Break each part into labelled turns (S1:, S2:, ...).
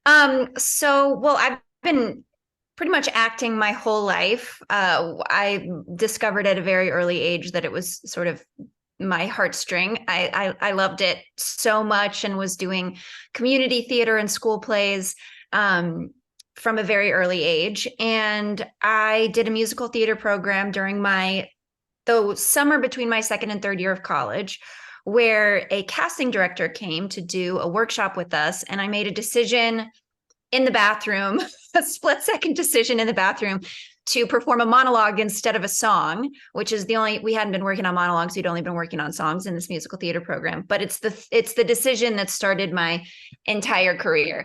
S1: Well, I've been pretty much acting my whole life. I discovered at a very early age that it was sort of my heartstring. I loved it so much and was doing community theater and school plays from a very early age. And I did a musical theater program during the summer between my second and third year of college, where a casting director came to do a workshop with us. And I made a decision in the bathroom, a split-second decision in the bathroom to perform a monologue instead of a song, which is we hadn't been working on monologues. We'd only been working on songs in this musical theater program, but it's the decision that started my entire career.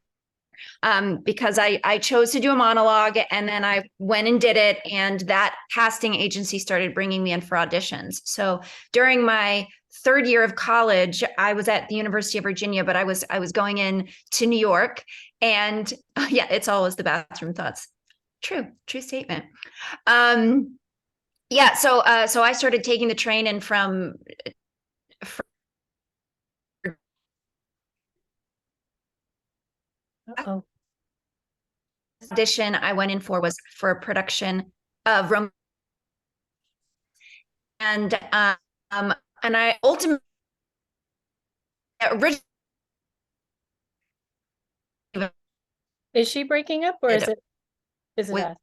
S1: Because I chose to do a monologue, and then I went and did it, and that casting agency started bringing me in for auditions. So during my third year of college, I was at the University of Virginia, but I was going in to New York, and yeah, it's always the bathroom thoughts. True statement. Yeah, so I started taking the train in from
S2: Uh-oh.
S1: audition I went in for was for a production of Romeo, and I ultimately originally
S2: Is she breaking up or is it
S1: with
S2: us?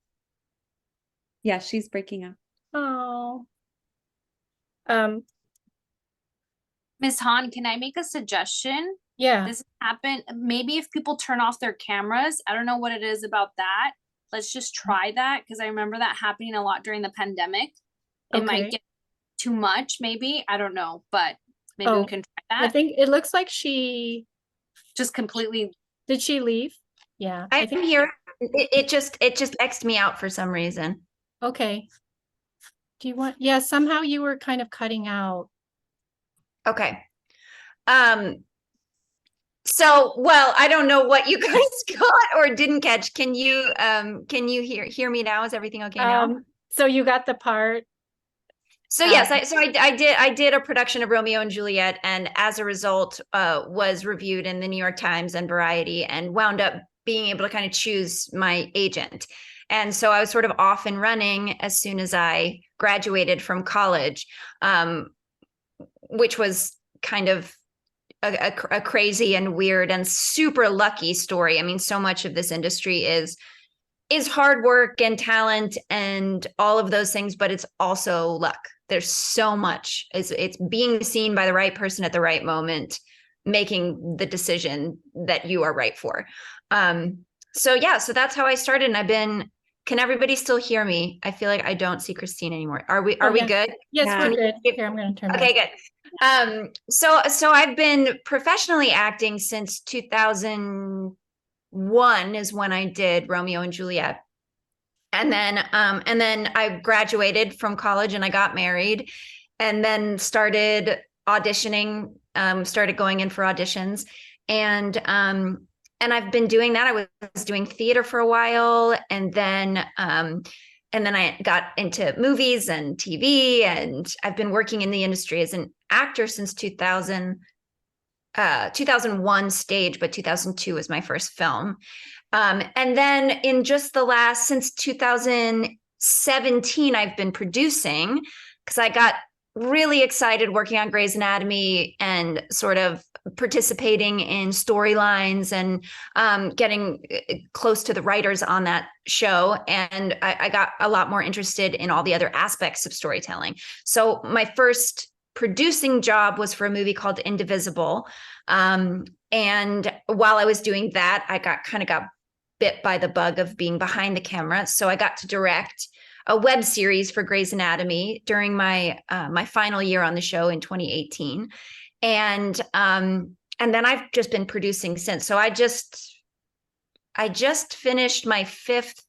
S3: Yeah, she's breaking up.
S2: Oh. Um,
S4: Ms. Han, can I make a suggestion?
S2: yeah.
S4: This happened. Maybe if people turn off their cameras, I don't know what it is about that. Let's just try that because I remember that happening a lot during the pandemic. It
S2: Okay.
S4: might get too much, maybe. I don't know, but maybe we can try
S2: I
S4: that.
S2: think it looks like she
S4: Just completely.
S2: did she leave? Yeah.
S1: I think here it just X'd me out for some reason.
S2: Okay. Do you want, yeah, somehow you were kind of cutting out.
S1: Okay. So, well, I don't know what you guys got or didn't catch. Can you hear me now? Is everything okay now?
S2: So you got the part.
S1: So yes, I did a production of Romeo and Juliet, and as a result, was reviewed in the New York Times and Variety, and wound up being able to kind of choose my agent. And so I was sort of off and running as soon as I graduated from college, which was kind of a crazy and weird and super lucky story. I mean, so much of this industry is hard work and talent and all of those things, but it's also luck. There's so much. It's being seen by the right person at the right moment, making the decision that you are right for. So yeah, so that's how I started. And can everybody still hear me? I feel like I don't see Christine anymore. Are we good?
S2: Yes,
S3: Yeah.
S2: we're good. Here, I'm going to turn
S1: Okay, good. So I've been professionally acting since 2001 is when I did Romeo and Juliet. And then I graduated from college and I got married, and then started auditioning, started going in for auditions, and I've been doing that. I was doing theater for a while, and then I got into movies and TV, and I've been working in the industry as an actor since 2001 stage, but 2002 was my first film. And then in just since 2017, I've been producing because I got really excited working on Grey's Anatomy and sort of participating in storylines and getting close to the writers on that show. And I got a lot more interested in all the other aspects of storytelling. So my first producing job was for a movie called Indivisible. And while I was doing that, I got bit by the bug of being behind the camera. So I got to direct a web series for Grey's Anatomy during my final year on the show in 2018. And then I've just been producing since. So I just finished my fifth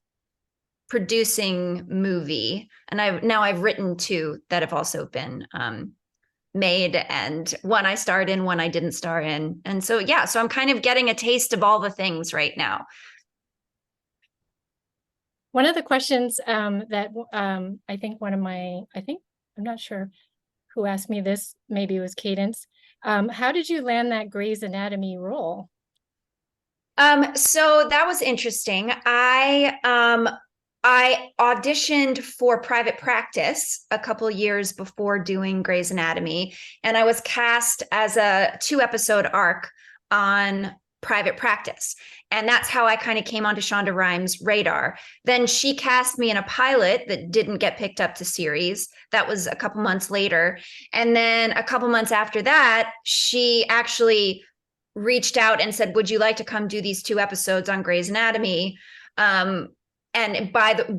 S1: producing movie, and I've written two that have also been made, and one I starred in, one I didn't star in. And so yeah, so I'm kind of getting a taste of all the things right now.
S2: One of the questions that I think I'm not sure who asked me this, maybe it was Cadence. How did you land that Grey's Anatomy role?
S1: So that was interesting. I auditioned for Private Practice a couple years before doing Grey's Anatomy, and I was cast as a 2-episode arc on Private Practice. And that's how I kind of came onto Shonda Rhimes' radar. Then she cast me in a pilot that didn't get picked up to series. That was a couple months later. And then a couple months after that, she actually reached out and said, "Would you like to come do these 2 episodes on Grey's Anatomy?" And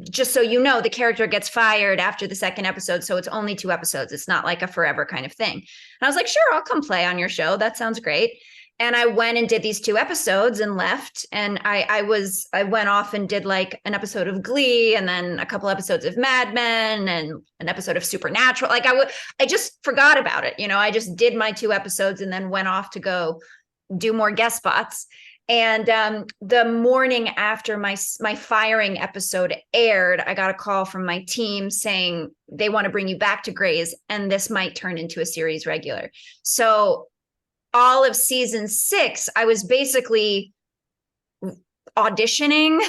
S1: just so you know, the character gets fired after the 2nd episode, so it's only 2 episodes. It's not like a forever kind of thing. And I was like, "Sure, I'll come play on your show. That sounds great." And I went and did these 2 episodes and left. And I went off and did like an episode of Glee, and then a couple episodes of Mad Men, and an episode of Supernatural. Like I just forgot about it. I just did my 2 episodes and then went off to go do more guest spots. And the morning after my firing episode aired, I got a call from my team saying they want to bring you back to Grey's, and this might turn into a series regular. So all of season 6, I was basically auditioning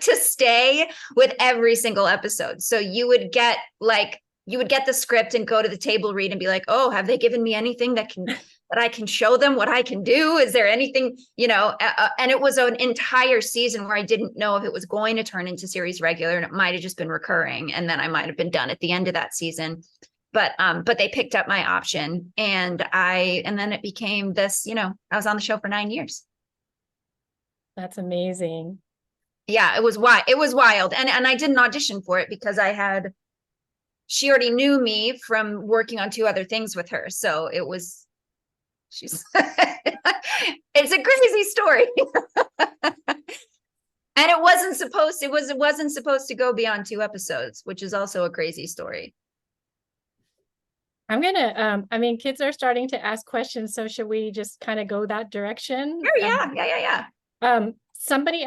S1: to stay with every single episode. So you would get the script and go to the table read and be like, "Oh, have they given me anything that I can show them what I can do? Is there anything, and it was an entire season where I didn't know if it was going to turn into series regular, and it might have just been recurring. And then I might have been done at the end of that season. But they picked up my option, and then it became this, I was on the show for 9 years.
S2: That's amazing.
S1: Yeah, it was wild. And I didn't audition for it because she already knew me from working on 2 other things with her. So it's a crazy story. And it wasn't supposed to go beyond 2 episodes, which is also a crazy story.
S2: I'm gonna, kids are starting to ask questions, so should we just kind of go that direction?
S1: Oh, yeah.
S2: Somebody,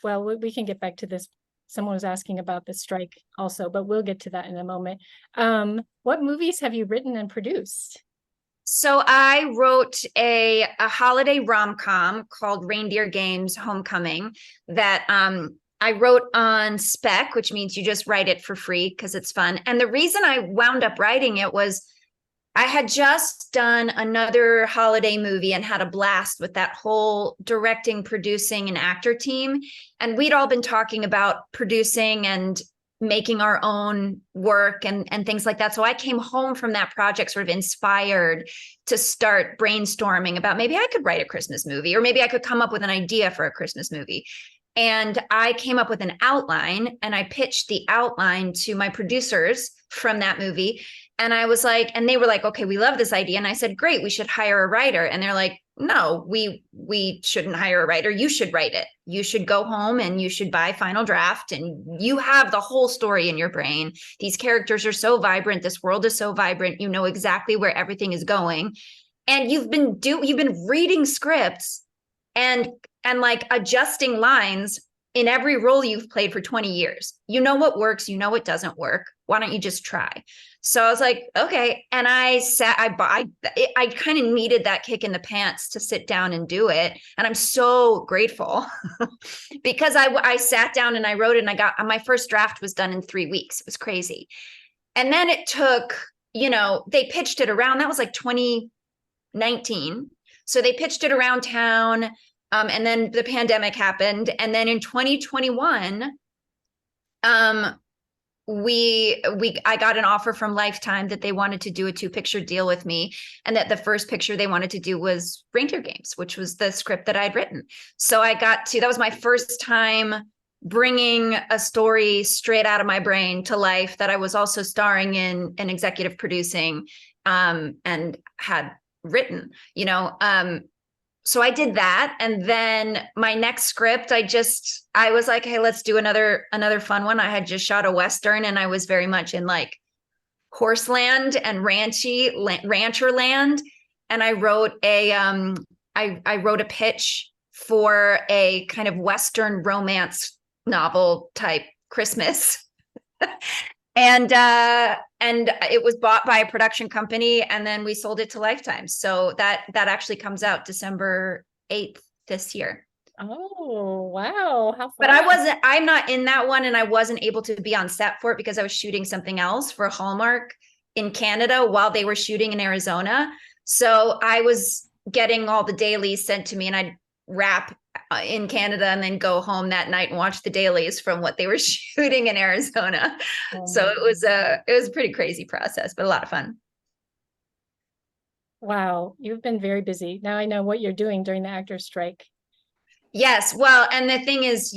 S2: well, we can get back to this. Someone was asking about the strike also, but we'll get to that in a moment. What movies have you written and produced?
S1: So I wrote a holiday rom-com called Reindeer Games Homecoming that I wrote on spec, which means you just write it for free because it's fun. And the reason I wound up writing it was I had just done another holiday movie and had a blast with that whole directing, producing, and actor team. And we'd all been talking about producing and making our own work and things like that. So I came home from that project sort of inspired to start brainstorming about maybe I could write a Christmas movie, or maybe I could come up with an idea for a Christmas movie. And I came up with an outline, and I pitched the outline to my producers from that movie. And I was like, and they were like, "Okay, we love this idea." And I said, "Great, we should hire a writer." And they're like, "No, we shouldn't hire a writer. You should write it. You should go home and you should buy Final Draft, and you have the whole story in your brain. These characters are so vibrant. This world is so vibrant. You know exactly where everything is going. And you've been reading scripts and like adjusting lines in every role you've played for 20 years. You know what works, you know what doesn't work. Why don't you just try?" So I was like, okay. And I kind of needed that kick in the pants to sit down and do it. And I'm so grateful because I sat down and I wrote it, and I got my first draft was done in 3 weeks. It was crazy. And then it took, they pitched it around, that was like 2019. So they pitched it around town. And then the pandemic happened. And then in 2021, I got an offer from Lifetime that they wanted to do a 2-picture deal with me, and that the first picture they wanted to do was Reindeer Games, which was the script that I'd written. So that was my first time bringing a story straight out of my brain to life that I was also starring in and executive producing, and had written, so I did that. And then my next script, I was like, "Hey, let's do another fun one." I had just shot a Western, and I was very much in like horse land and rancher land. And I wrote I wrote a pitch for a kind of Western romance novel type Christmas. And it was bought by a production company, and then we sold it to Lifetime. So that actually comes out December 8th this year.
S2: Oh, wow. How
S1: But
S2: fun.
S1: I'm not in that one, and I wasn't able to be on set for it because I was shooting something else for Hallmark in Canada while they were shooting in Arizona. So I was getting all the dailies sent to me, and I'd wrap in Canada and then go home that night and watch the dailies from what they were shooting in Arizona.
S2: Oh
S1: So
S2: my
S1: it was a pretty crazy process, but a lot of fun.
S2: Wow, you've been very busy. Now I know what you're doing during the actors' strike.
S1: Yes. Well, and the thing is,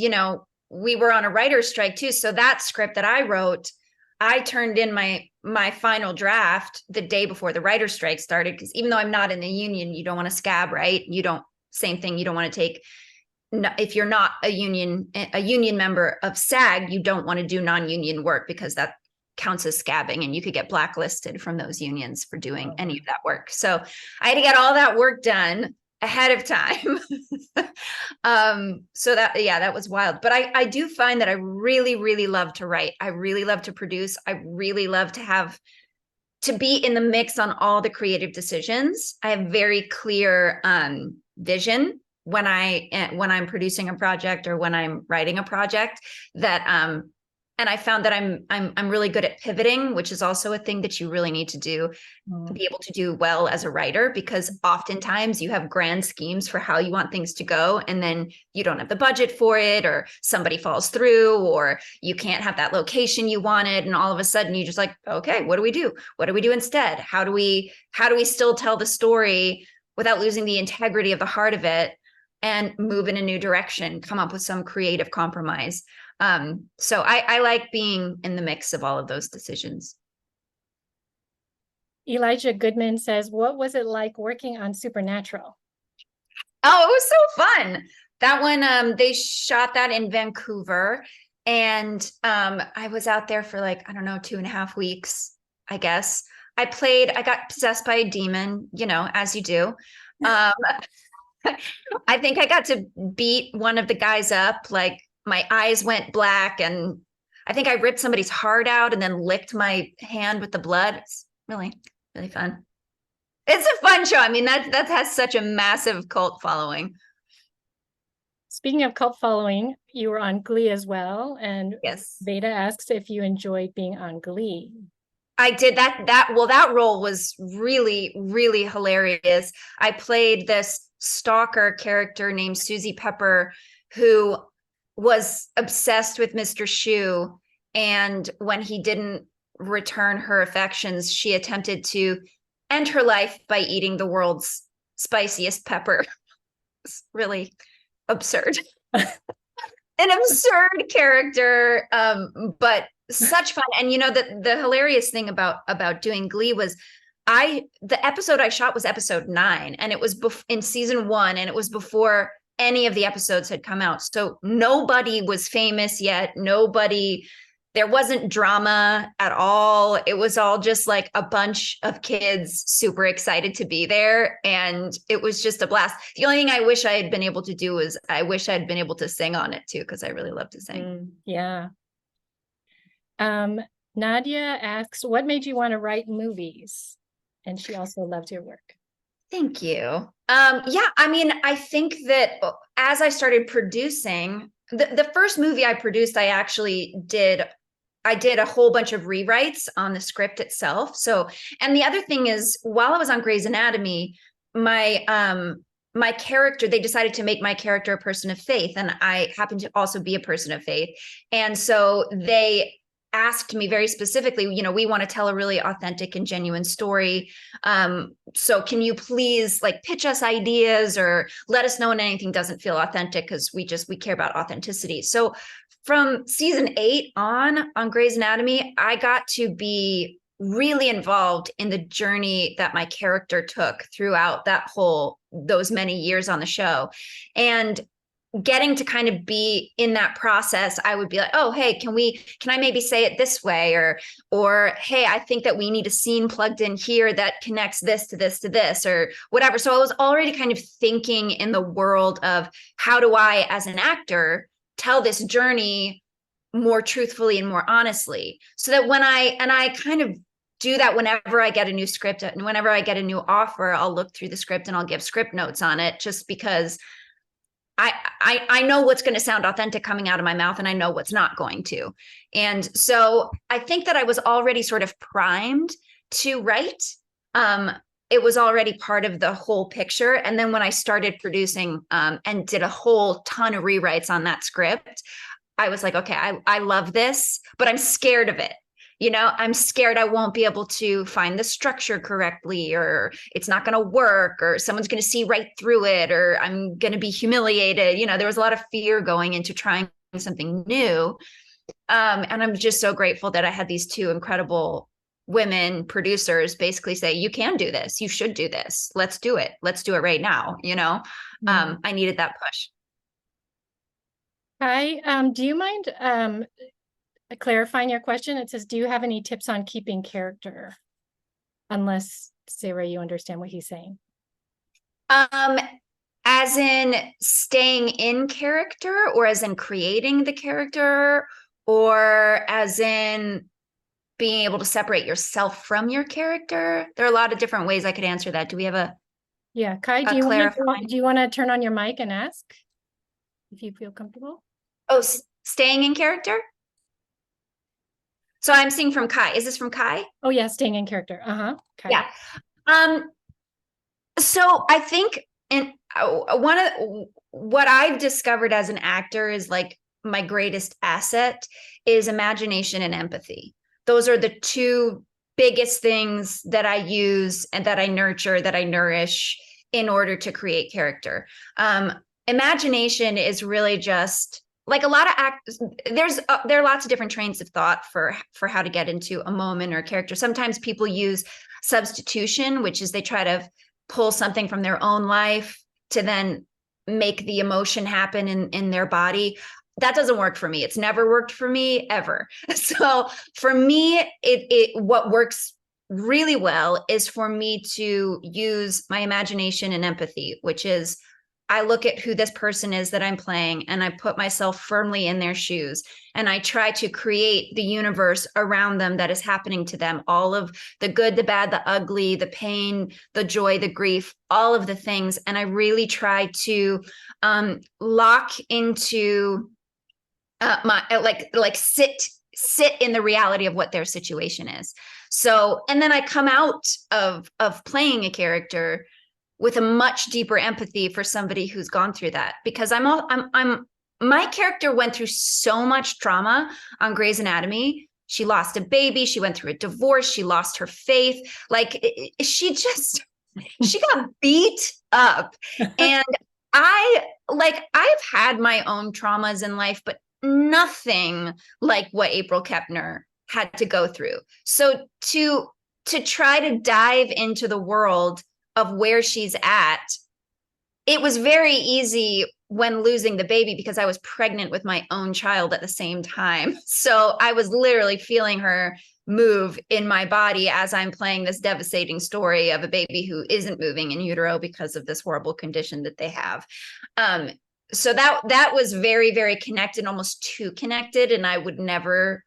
S1: we were on a writer's strike too. So that script that I wrote, I turned in my final draft the day before the writer's strike started. Because even though I'm not in the union, you don't want to scab, right? Same thing. You don't want to take, if you're not a union member of SAG, you don't want to do non-union work because that counts as scabbing, and you could get blacklisted from those unions for doing any of that work. So I had to get all that work done ahead of time. So that was wild. But I do find that I really, really love to write. I really love to produce. I really love to be in the mix on all the creative decisions. I have very clear vision when I'm producing a project or when I'm writing a project, that and I found that I'm really good at pivoting, which is also a thing that you really need to do, be able to do well as a writer, because oftentimes you have grand schemes for how you want things to go, and then you don't have the budget for it, or somebody falls through, or you can't have that location you wanted, and all of a sudden you just like, okay, what do we do? What do we do instead? How do we still tell the story without losing the integrity of the heart of it, and move in a new direction, come up with some creative compromise? So I like being in the mix of all of those decisions.
S2: Elijah Goodman says, what was it like working on Supernatural?
S1: Oh, it was so fun. That one, they shot that in Vancouver, and I was out there for like, I don't know, 2.5 weeks, I guess. I got possessed by a demon, as you do. Um, I think I got to beat one of the guys up. Like, my eyes went black, and I think I ripped somebody's heart out and then licked my hand with the blood. It's really, really fun. It's a fun show. I mean, that has such a massive cult following.
S2: Speaking of cult following, you were on Glee as well. And
S1: Yes.
S2: Veda asks if you enjoyed being on Glee.
S1: I did that role was really, really hilarious. I played this stalker character named Susie Pepper, who was obsessed with Mr. Shu. And when he didn't return her affections, she attempted to end her life by eating the world's spiciest pepper. It's really absurd. An absurd character, but such fun. And the hilarious thing about doing Glee was the episode I shot was episode 9, and it was in season 1, and it was before any of the episodes had come out. So nobody was famous yet. There wasn't drama at all. It was all just like a bunch of kids super excited to be there. And it was just a blast. The only thing I wish I had been able to do is I wish I'd been able to sing on it too, because I really love to sing.
S2: Yeah. Nadia asks, what made you want to write movies? And she also loved your work.
S1: Thank you. Yeah, I mean, I think that as I started producing, the first movie I produced, I did a whole bunch of rewrites on the script itself. So, and the other thing is, while I was on Grey's Anatomy, my character, they decided to make my character a person of faith, and I happen to also be a person of faith. And so they asked me very specifically, we want to tell a really authentic and genuine story. So can you please pitch us ideas, or let us know when anything doesn't feel authentic, because we care about authenticity. So from season 8 on Grey's Anatomy, I got to be really involved in the journey that my character took throughout those many years on the show. And getting to kind of be in that process, I would be like, oh, hey, can I maybe say it this way? Or, hey, I think that we need a scene plugged in here that connects this to this to this, or whatever. So I was already kind of thinking in the world of, how do I, as an actor, tell this journey more truthfully and more honestly, so that I kind of do that whenever I get a new script, and whenever I get a new offer, I'll look through the script and I'll give script notes on it, just because I know what's going to sound authentic coming out of my mouth, and I know what's not going to. And so I think that I was already sort of primed to write. It was already part of the whole picture. And then when I started producing and did a whole ton of rewrites on that script, I was like, okay, I love this, but I'm scared of it. You know, I'm scared I won't be able to find the structure correctly, or it's not going to work, or someone's going to see right through it, or I'm going to be humiliated. You know, there was a lot of fear going into trying something new. And I'm just so grateful that I had these two incredible women producers basically say, you can do this. You should do this. Let's do it. Let's do it right now. You know, I needed that push.
S2: Hi, do you mind clarifying your question? It says, do you have any tips on keeping character? Unless, Sarah, you understand what he's saying.
S1: As in staying in character, or as in creating the character, or as in being able to separate yourself from your character? There are a lot of different ways I could answer that. Do we have a
S2: Kai, do you want to turn on your mic and ask if you feel comfortable?
S1: Oh, staying in character? So I'm seeing from Kai. Is this from Kai?
S2: Oh yeah, staying in character. Kai.
S1: Yeah. So I think one of what I've discovered as an actor is like my greatest asset is imagination and empathy. Those are the two biggest things that I use and that I nurture, that I nourish in order to create character. Imagination is really just like a lot of actors. There are lots of different trains of thought for how to get into a moment or a character. Sometimes people use substitution, which is they try to pull something from their own life to then make the emotion happen in their body. That doesn't work for me. It's never worked for me ever. So for me, what works really well is for me to use my imagination and empathy, which is I look at who this person is that I'm playing, and I put myself firmly in their shoes, and I try to create the universe around them that is happening to them. All of the good, the bad, the ugly, the pain, the joy, the grief, all of the things. And I really try to lock into my sit in the reality of what their situation is. So, and then I come out of playing a character with a much deeper empathy for somebody who's gone through that, because my character went through so much trauma on Grey's Anatomy. She lost a baby. She went through a divorce. She lost her faith. Like she got beat up. And I've had my own traumas in life, but nothing like what April Kepner had to go through. So to try to dive into the world of where she's at, it was very easy when losing the baby, because I was pregnant with my own child at the same time. So I was literally feeling her move in my body as I'm playing this devastating story of a baby who isn't moving in utero because of this horrible condition that they have. So that was very, very connected, almost too connected. And I would never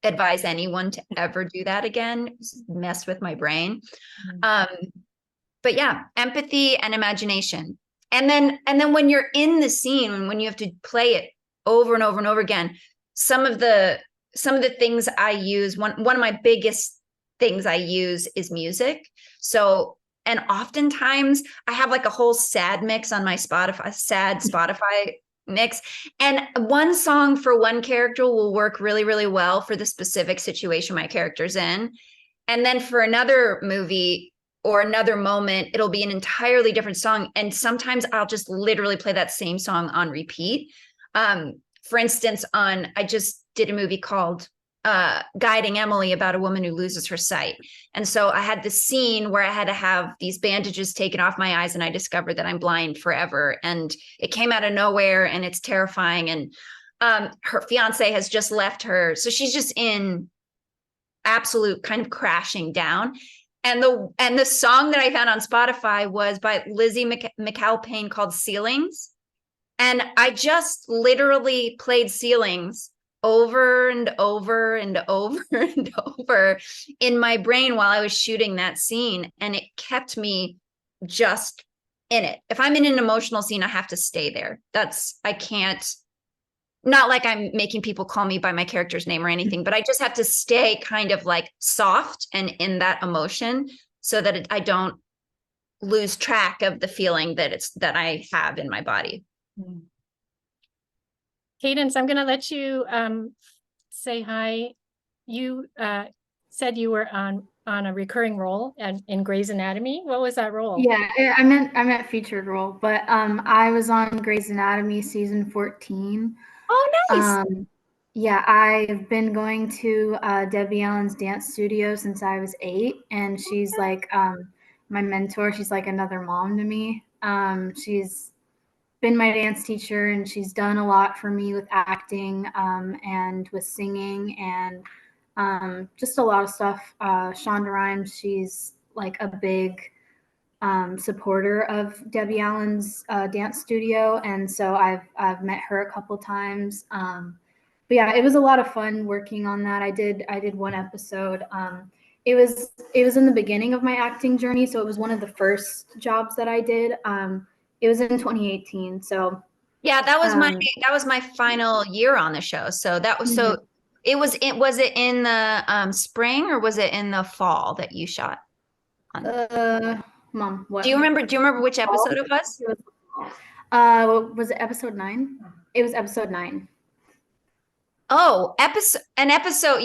S1: advise anyone to ever do that again. Mess with my brain. But yeah, empathy and imagination. And then when you're in the scene, when you have to play it over and over and over again, some of the things I use, one of my biggest things I use is music. So, and oftentimes I have like a whole sad mix on my Spotify mix. And one song for one character will work really, really well for the specific situation my character's in. And then for another movie or another moment, it'll be an entirely different song. And sometimes I'll just literally play that same song on repeat. For instance, I just did a movie called Guiding Emily, about a woman who loses her sight. And so I had this scene where I had to have these bandages taken off my eyes, and I discovered that I'm blind forever. And it came out of nowhere, and it's terrifying. And her fiance has just left her. So she's just in absolute kind of crashing down. And the song that I found on Spotify was by Lizzie McAlpine called Ceilings. And I just literally played Ceilings over and over and over and over in my brain while I was shooting that scene. And it kept me just in it. If I'm in an emotional scene, I have to stay there. I can't, not like I'm making people call me by my character's name or anything, but I just have to stay kind of like soft and in that emotion so that I don't lose track of the feeling that I have in my body.
S2: Cadence, I'm going to let you say hi. You said you were on a recurring role in Grey's Anatomy. What was that role?
S5: Yeah, I meant featured role, but I was on Grey's Anatomy season 14.
S1: Oh, nice.
S5: Yeah, I've been going to Debbie Allen's dance studio since I was 8, and she's like my mentor. She's like another mom to me. She's been my dance teacher, and she's done a lot for me with acting and with singing and just a lot of stuff. Shonda Rhimes, she's like a big supporter of Debbie Allen's dance studio, and so I've met her a couple times. But yeah, it was a lot of fun working on that. I did one episode. It was in the beginning of my acting journey, so it was one of the first jobs that I did. It was in 2018, so
S1: yeah, that was my final year on the show. So that was so was it in the spring or was it in the fall that you shot on?
S5: Mom, what?
S1: Do you remember which episode it was?
S5: Was it episode 9? It was episode 9.
S1: Oh, episode, episode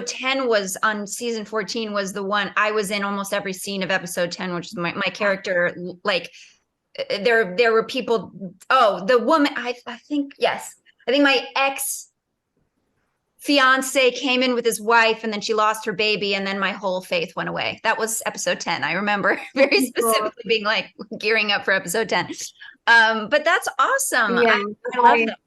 S1: 10 was on season 14 was the one I was in almost every scene of episode 10, which is my character. Like there were people. Oh, the woman, I think, yes. I think my ex fiance came in with his wife and then she lost her baby and then my whole faith went away. That was episode 10. I remember very specifically being like gearing up for episode 10. But that's awesome.
S5: Yeah,
S1: I love that.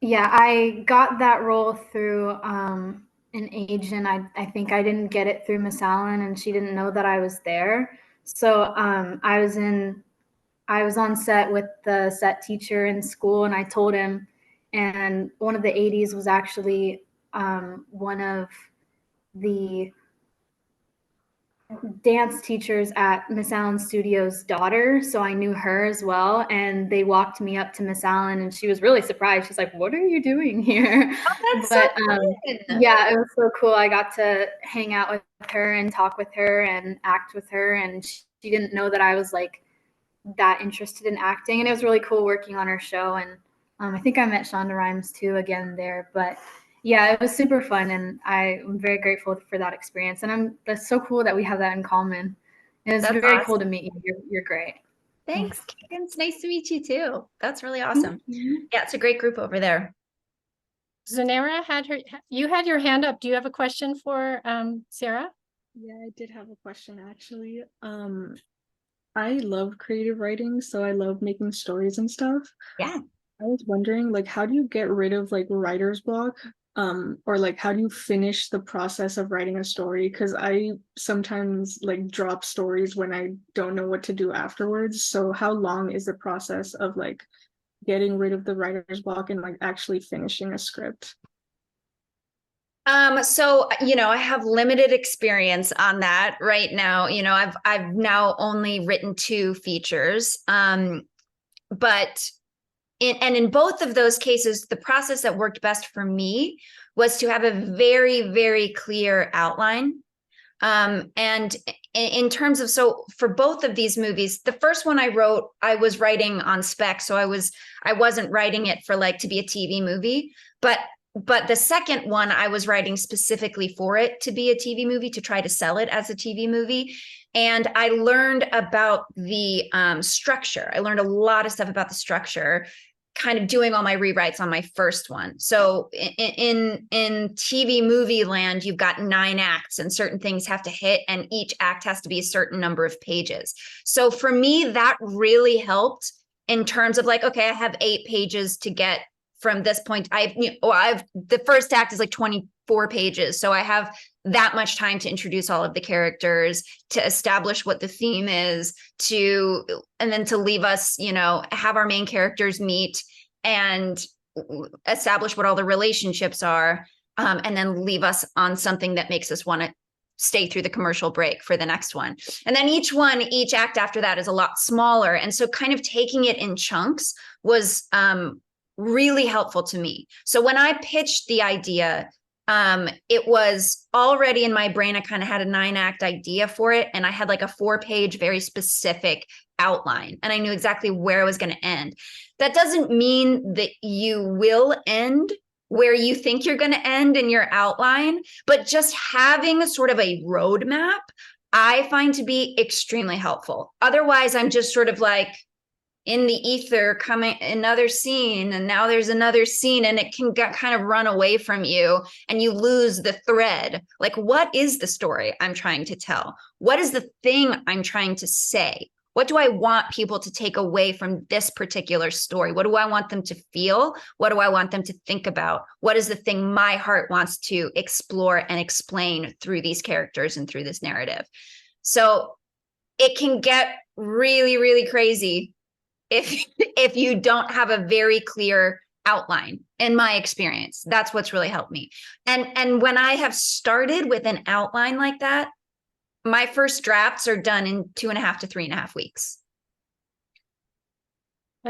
S5: Yeah, I got that role through an agent. I think I didn't get it through Miss Allen, and she didn't know that I was there. So I was on set with the set teacher in school, and I told him. And one of the 80s was actually one of the dance teachers at Miss Allen's studio's daughter, so I knew her as well. And they walked me up to Miss Allen, and she was really surprised. She's like, "What are you doing here?"
S1: Oh, that's
S5: but
S1: so
S5: yeah, it was so cool. I got to hang out with her and talk with her and act with her, and she didn't know that I was like that interested in acting, and it was really cool working on her show. And I think I met Shonda Rhimes too again there, but yeah, it was super fun, and I'm very grateful for that experience. And that's so cool that we have that in common. And it's very
S1: awesome.
S5: cool to meet you. You're great.
S1: Thanks, Kate. It's nice to meet you too. That's really awesome. Yeah, it's a great group over there.
S2: Zanera you had your hand up. Do you have a question for Sarah?
S6: Yeah, I did have a question actually. I love creative writing, so I love making stories and stuff.
S1: Yeah.
S6: I was wondering, like, how do you get rid of like writer's block? Or like how do you finish the process of writing a story? Because I sometimes like drop stories when I don't know what to do afterwards. So how long is the process of like getting rid of the writer's block and like actually finishing a script?
S1: So, I have limited experience on that right now. I've now only written 2 features. But in both of those cases, the process that worked best for me was to have a very, very clear outline. And in terms of, so for both of these movies, the first one I wrote, I was writing on spec. So I wasn't writing it for like to be a TV movie, but the second one, I was writing specifically for it to be a TV movie, to try to sell it as a TV movie. And I learned about the structure. I learned a lot of stuff about the structure, kind of doing all my rewrites on my first one. So in TV movie land, you've got 9 acts and certain things have to hit, and each act has to be a certain number of pages. So for me, that really helped in terms of like, okay, I have 8 pages to get from this point. The first act is like 24 pages. So I have that much time to introduce all of the characters, to establish what the theme is, and then to leave us, have our main characters meet and establish what all the relationships are, and then leave us on something that makes us want to stay through the commercial break for the next one. And then each act after that is a lot smaller. And so kind of taking it in chunks was really helpful to me. So when I pitched the idea, it was already in my brain. I kind of had a 9-act idea for it. And I had like a 4-page, very specific outline. And I knew exactly where I was going to end. That doesn't mean that you will end where you think you're going to end in your outline, but just having a sort of a roadmap, I find to be extremely helpful. Otherwise, I'm just sort of like in the ether, coming another scene, and now there's another scene, and it can kind of run away from you and you lose the thread. Like, what is the story I'm trying to tell? What is the thing I'm trying to say? What do I want people to take away from this particular story? What do I want them to feel? What do I want them to think about? What is the thing my heart wants to explore and explain through these characters and through this narrative? So it can get really, really crazy if you don't have a very clear outline. In my experience, that's what's really helped me. And when I have started with an outline like that, my first drafts are done in 2.5 to 3.5 weeks.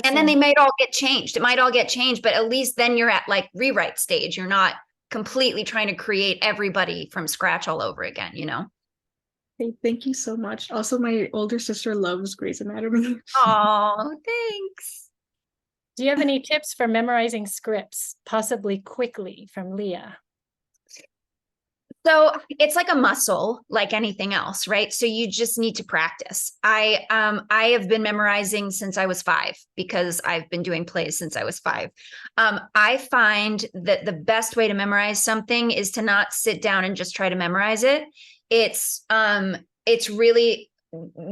S1: And then they might all get changed. It might all get changed, but at least then you're at like rewrite stage. You're not completely trying to create everybody from scratch all over again, you know?
S6: Hey, thank you so much. Also, my older sister loves Grey's Anatomy.
S1: Oh, thanks.
S2: Do you have any tips for memorizing scripts, possibly quickly, from Leah?
S1: So it's like a muscle, like anything else, right? So you just need to practice. I have been memorizing since I was 5 because I've been doing plays since I was 5. I find that the best way to memorize something is to not sit down and just try to memorize it. It's really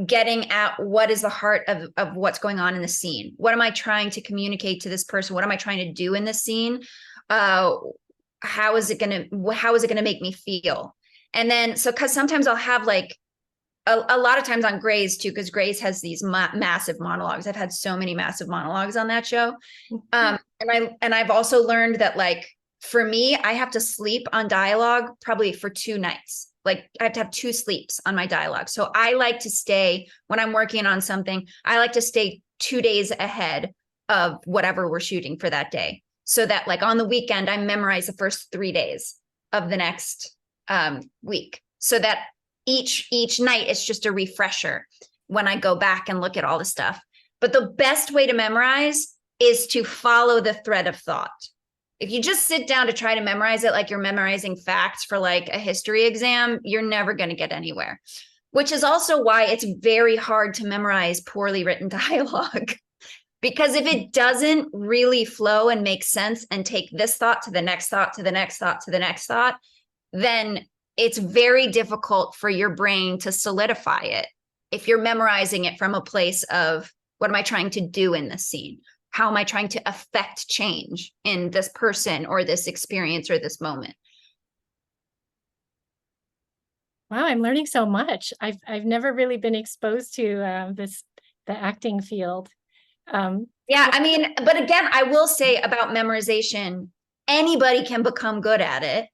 S1: getting at what is the heart of what's going on in the scene. What am I trying to communicate to this person? What am I trying to do in the scene? How is it going to make me feel? And then, so, cause sometimes I'll have like a lot of times on Grey's too, because Grey's has these massive monologues. I've had so many massive monologues on that show. And I've also learned that, like, for me, I have to sleep on dialogue probably for 2 nights. Like, I have to have 2 sleeps on my dialogue. So I like to stay, when I'm working on something, I like to stay 2 days ahead of whatever we're shooting for that day. So that, like, on the weekend, I memorize the first 3 days of the next week. So that each night it's just a refresher when I go back and look at all the stuff. But the best way to memorize is to follow the thread of thought. If you just sit down to try to memorize it like you're memorizing facts for like a history exam, you're never going to get anywhere. Which is also why it's very hard to memorize poorly written dialogue. Because if it doesn't really flow and make sense and take this thought to the next thought, to the next thought, to the next thought, then it's very difficult for your brain to solidify it. If you're memorizing it from a place of, what am I trying to do in this scene? How am I trying to affect change in this person or this experience or this moment?
S2: Wow, I'm learning so much. I've never really been exposed to the acting field.
S1: Yeah, I mean, but again, I will say about memorization, anybody can become good at it.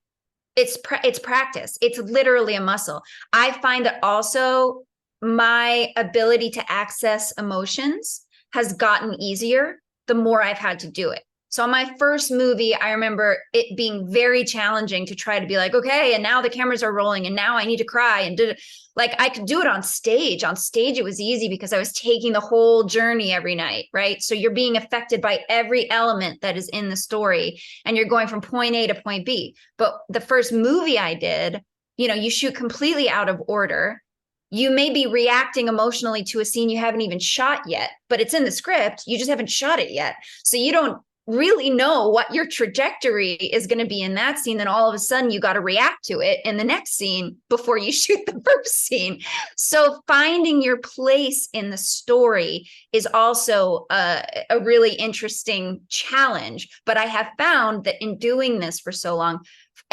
S1: It's practice. It's literally a muscle. I find that also my ability to access emotions has gotten easier the more I've had to do it. So on my first movie, I remember it being very challenging to try to be like, okay, and now the cameras are rolling and now I need to cry. And like, I could do it on stage. On stage, it was easy because I was taking the whole journey every night, right? So you're being affected by every element that is in the story and you're going from point A to point B. But the first movie I did, you know, you shoot completely out of order. You may be reacting emotionally to a scene you haven't even shot yet, but it's in the script. You just haven't shot it yet. So you don't really know what your trajectory is going to be in that scene. Then all of a sudden you got to react to it in the next scene before you shoot the first scene. So finding your place in the story is also a really interesting challenge. But I have found that in doing this for so long,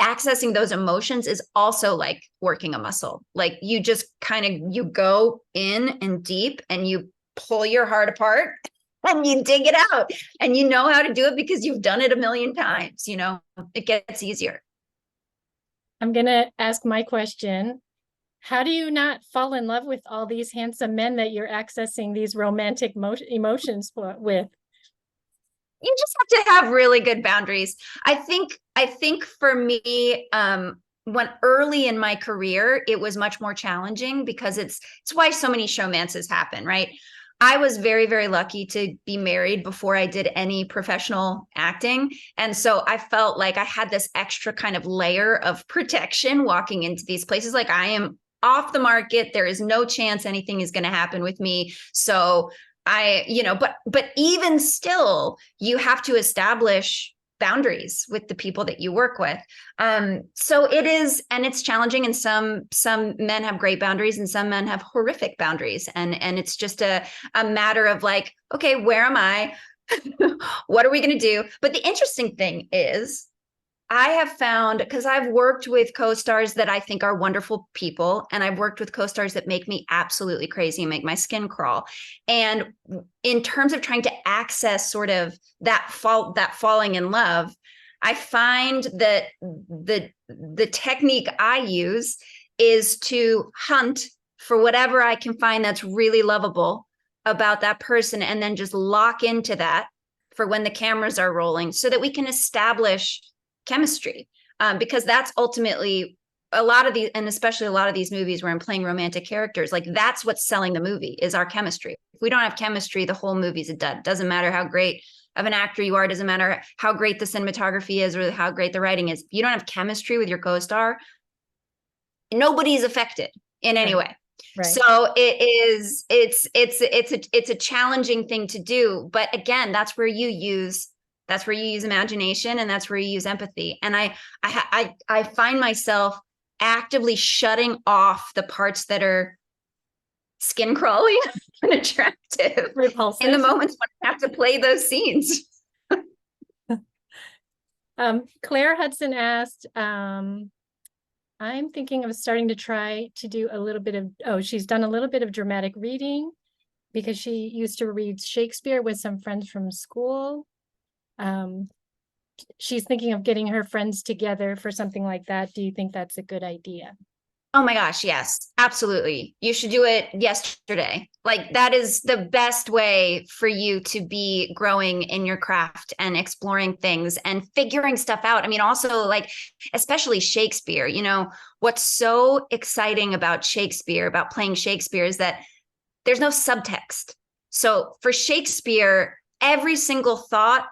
S1: accessing those emotions is also like working a muscle. Like, you just kind of, you go in and deep and you pull your heart apart and you dig it out, and you know how to do it because you've done it a million times. You know, it gets easier.
S2: I'm going to ask my question. How do you not fall in love with all these handsome men that you're accessing these romantic emotions with?
S1: You just have to have really good boundaries. I think for me, when early in my career, it was much more challenging because it's why so many showmances happen, right? I was very, very lucky to be married before I did any professional acting. And so I felt like I had this extra kind of layer of protection walking into these places. Like, I am off the market. There is no chance anything is going to happen with me. So but even still, you have to establish boundaries with the people that you work with. So it is, and it's challenging. And some men have great boundaries, and some men have horrific boundaries. And it's just a matter of like, okay, where am I? What are we going to do? But the interesting thing is, I have found, because I've worked with co-stars that I think are wonderful people, and I've worked with co-stars that make me absolutely crazy and make my skin crawl. And in terms of trying to access sort of that falling in love, I find that the technique I use is to hunt for whatever I can find that's really lovable about that person, and then just lock into that for when the cameras are rolling, so that we can establish chemistry, because that's ultimately a lot of these, and especially a lot of these movies where I'm playing romantic characters, like that's what's selling the movie, is our chemistry. If we don't have chemistry, the whole movie's a dud. Doesn't matter how great of an actor you are, doesn't matter how great the cinematography is or how great the writing is. If you don't have chemistry with your co-star, nobody's affected in any way.
S2: Right.
S1: So it's a challenging thing to do, but again, that's where you use imagination, and that's where you use empathy. And I find myself actively shutting off the parts that are skin crawly and attractive
S2: Repulsive.
S1: in the moments when I have to play those scenes.
S2: Claire Hudson asked, I'm thinking of starting to try to do a little bit of, she's done a little bit of dramatic reading because she used to read Shakespeare with some friends from school. She's thinking of getting her friends together for something like that. Do you think that's a good idea?
S1: Oh my gosh, yes, absolutely. You should do it yesterday. Like, that is the best way for you to be growing in your craft and exploring things and figuring stuff out. I mean, also, like, especially Shakespeare, what's so exciting about Shakespeare, about playing Shakespeare, is that there's no subtext. So for Shakespeare, every single thought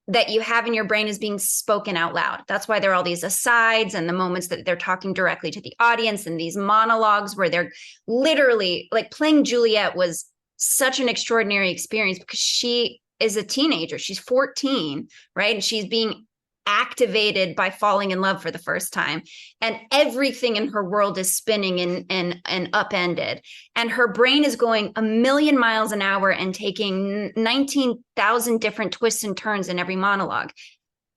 S1: that you have in your brain is being spoken out loud. That's why there are all these asides and the moments that they're talking directly to the audience, and these monologues where they're literally, like, playing Juliet was such an extraordinary experience because she is a teenager. She's 14, right? And she's being activated by falling in love for the first time, and everything in her world is spinning and upended, and her brain is going a million miles an hour and taking 19,000 different twists and turns in every monologue.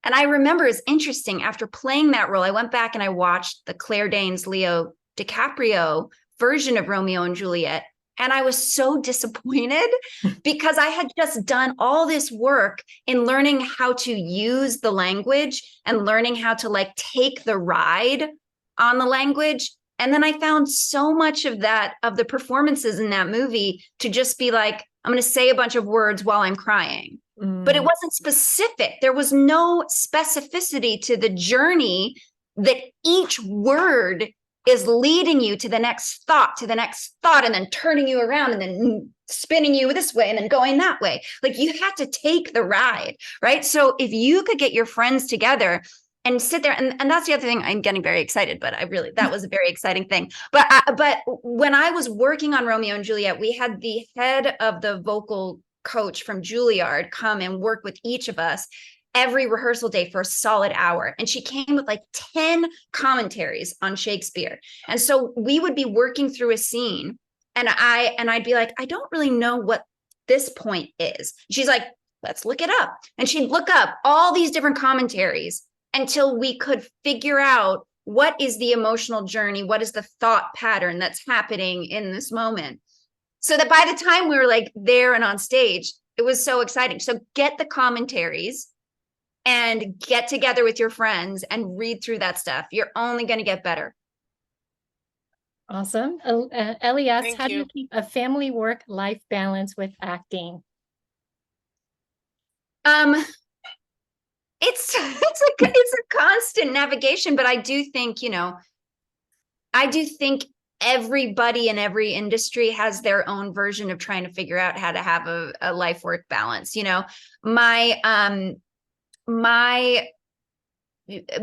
S1: And I remember, it's interesting, after playing that role, I went back and I watched the Claire Danes Leo DiCaprio version of Romeo and Juliet, and I was so disappointed because I had just done all this work in learning how to use the language and learning how to, like, take the ride on the language. And then I found so much of the performances in that movie to just be like, I'm going to say a bunch of words while I'm crying. But it wasn't specific. There was no specificity to the journey that each word is leading you to the next thought, and then turning you around, and then spinning you this way, and then going that way. Like, you had to take the ride, right? So if you could get your friends together and sit there, and that's the other thing, I'm getting very excited, but that was a very exciting thing. But when I was working on Romeo and Juliet, we had the head of the vocal coach from Juilliard come and work with each of us every rehearsal day for a solid hour. And she came with like 10 commentaries on Shakespeare. And so we would be working through a scene, and I'd be like, I don't really know what this point is. She's like, let's look it up. And she'd look up all these different commentaries until we could figure out what is the emotional journey, what is the thought pattern that's happening in this moment. So that by the time we were like there and on stage, it was so exciting. So get the commentaries and get together with your friends and read through that stuff. You're only going to get better.
S2: Awesome. Ellie asks,
S7: Thank
S2: how do you
S7: you.
S2: keep a family work-life balance with acting?
S1: Um, it's a constant navigation, but I do think, I do think everybody in every industry has their own version of trying to figure out how to have a life work balance. My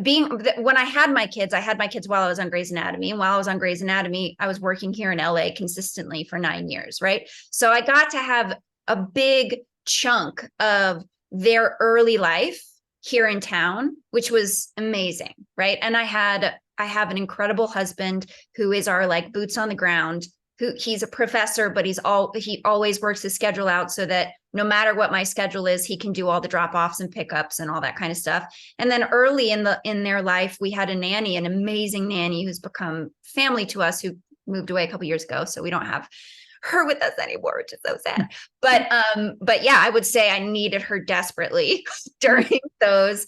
S1: being when I had my kids while I was on Grey's Anatomy. And while I was on Grey's Anatomy, I was working here in LA consistently for 9 years, right? So I got to have a big chunk of their early life here in town, which was amazing, right? And I have an incredible husband who is our like boots on the ground, who he's a professor, but he always works his schedule out so that no matter what my schedule is, he can do all the drop-offs and pickups and all that kind of stuff. And then early in their life, we had a nanny, an amazing nanny who's become family to us, who moved away a couple years ago. So we don't have her with us anymore, which is so sad. But yeah, I would say I needed her desperately during those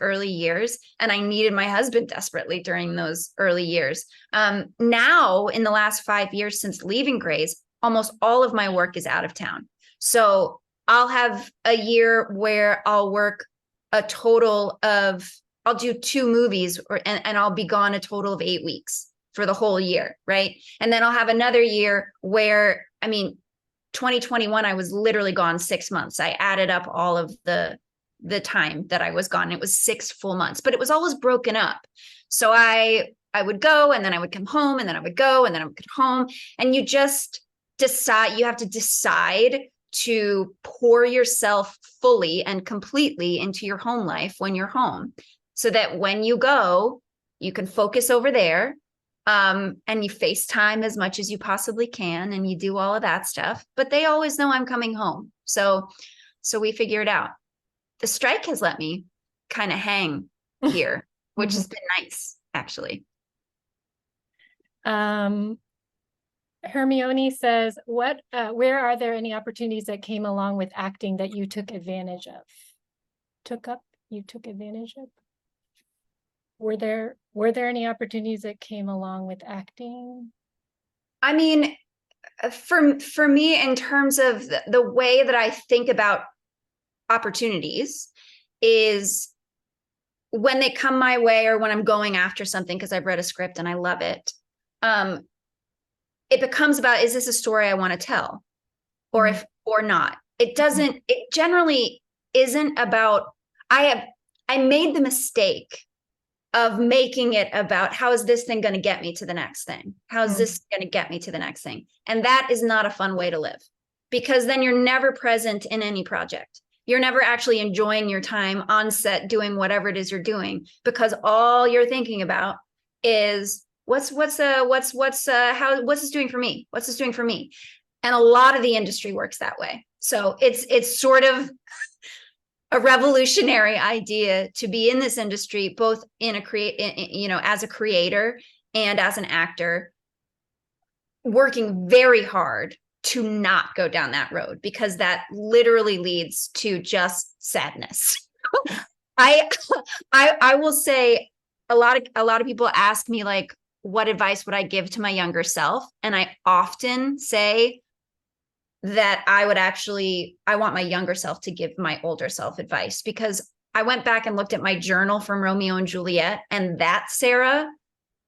S1: early years. And I needed my husband desperately during those early years. Now, in the last 5 years since leaving Grey's, almost all of my work is out of town. So I'll have a year where I'll work I'll do 2 movies and I'll be gone a total of 8 weeks for the whole year, right? And then I'll have another year where, 2021, I was literally gone 6 months. I added up all of the time that I was gone. It was 6 full months, but it was always broken up. So I would go and then I would come home and then I would go and then I would come home. And you just you have to decide to pour yourself fully and completely into your home life when you're home, so that when you go, you can focus over there. And you FaceTime as much as you possibly can, and you do all of that stuff, but they always know I'm coming home. So we figure it out. The strike has let me kind of hang here, which has been nice, actually.
S2: Hermione says, where are there any opportunities that came along with acting that you took advantage of? You took advantage of? Were there any opportunities that came along with acting?
S1: For me, in terms of the way that I think about opportunities, is when they come my way or when I'm going after something because I've read a script and I love it, it becomes about, is this a story I want to tell, or not? It generally isn't about, I made the mistake of making it about, how is this thing going to get me to the next thing? How is this going to get me to the next thing? And that is not a fun way to live, because then you're never present in any project. You're never actually enjoying your time on set doing whatever it is you're doing, because all you're thinking about is what's this doing for me? What's this doing for me? And a lot of the industry works that way. So it's sort of a revolutionary idea to be in this industry, both as a creator and as an actor, working very hard to not go down that road, because that literally leads to just sadness. I will say, a lot of people ask me, like, what advice would I give to my younger self? And I often say that I want my younger self to give my older self advice, because I went back and looked at my journal from Romeo and Juliet, and that Sarah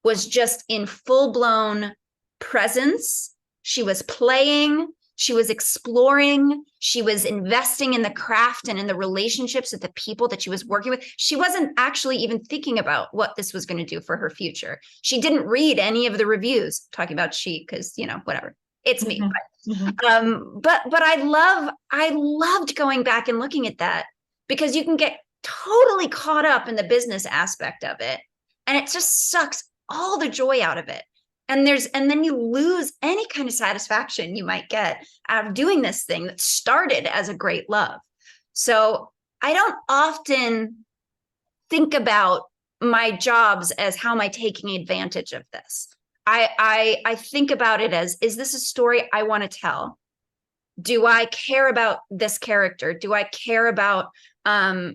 S1: was just in full-blown presence. She was playing, she was exploring, she was investing in the craft and in the relationships with the people that she was working with. She wasn't actually even thinking about what this was going to do for her future. She didn't read any of the reviews, talking about she, because, whatever. It's me. But I loved going back and looking at that, because you can get totally caught up in the business aspect of it, and it just sucks all the joy out of it. And then you lose any kind of satisfaction you might get out of doing this thing that started as a great love. So I don't often think about my jobs as, how am I taking advantage of this? I think about it as, is this a story I want to tell? Do I care about this character? Do I care about, about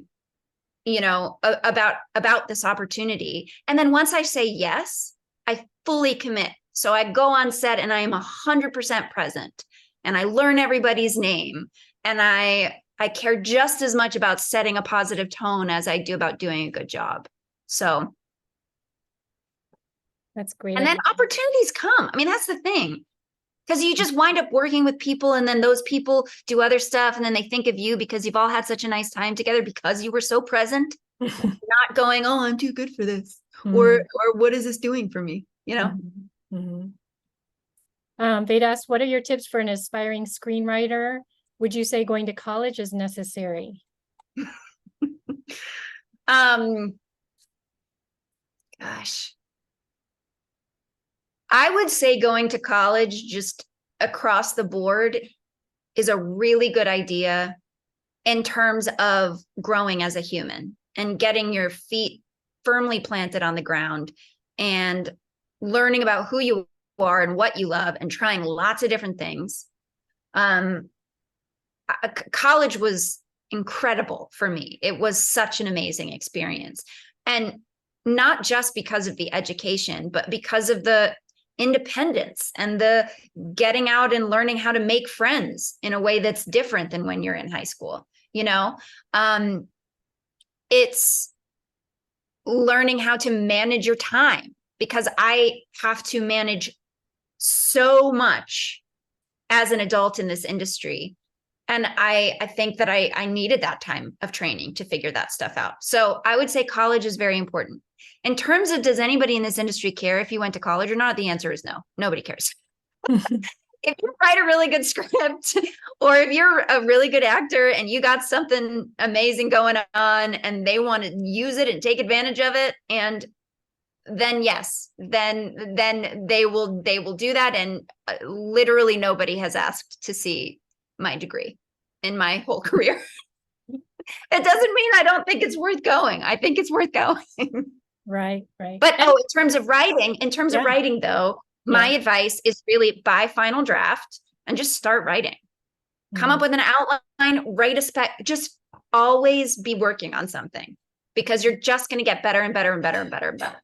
S1: this opportunity? And then once I say yes, I fully commit. So I go on set and I am 100% present, and I learn everybody's name, and I care just as much about setting a positive tone as I do about doing a good job. So
S2: That's great.
S1: and then opportunities come. I mean, that's the thing. Because you just wind up working with people, and then those people do other stuff, and then they think of you because you've all had such a nice time together because you were so present, not going, oh, I'm too good for this, or what is this doing for me? You know?
S2: They'd asked, what are your tips for an aspiring screenwriter? Would you say going to college is necessary?
S1: Gosh. I would say going to college just across the board is a really good idea in terms of growing as a human and getting your feet firmly planted on the ground and learning about who you are and what you love and trying lots of different things. College was incredible for me. It was such an amazing experience. And not just because of the education, but because of the independence and the getting out and learning how to make friends in a way that's different than when you're in high school. It's learning how to manage your time, because I have to manage so much as an adult in this industry. And I think that I needed that time of training to figure that stuff out. So I would say college is very important. In terms of, does anybody in this industry care if you went to college or not? The answer is no. Nobody cares. If you write a really good script, or if you're a really good actor and you got something amazing going on and they want to use it and take advantage of it, and then yes, then they will do that. And literally nobody has asked to see my degree in my whole career. It doesn't mean I don't think it's worth going. I think it's worth going.
S2: Right.
S1: But in terms of writing though, my advice is really buy Final Draft and just start writing. Come up with an outline, write a spec, just always be working on something, because you're just going to get better and better and better and better and better.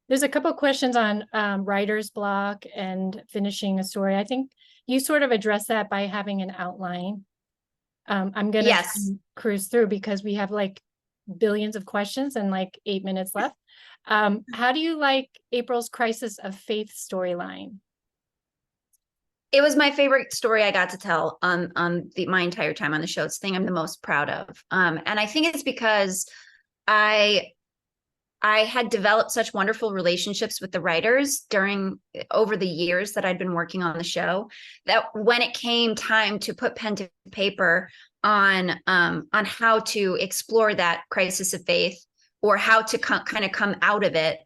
S2: There's a couple of questions on writer's block and finishing a story. I think you sort of address that by having an outline. I'm going to cruise through because we have like billions of questions and like 8 minutes left. How do you like April's crisis of faith storyline?
S1: It was my favorite story I got to tell on my entire time on the show. It's the thing I'm the most proud of. And I think it's because I had developed such wonderful relationships with the writers over the years that I'd been working on the show, that when it came time to put pen to paper on how to explore that crisis of faith, or how to kind of come out of it,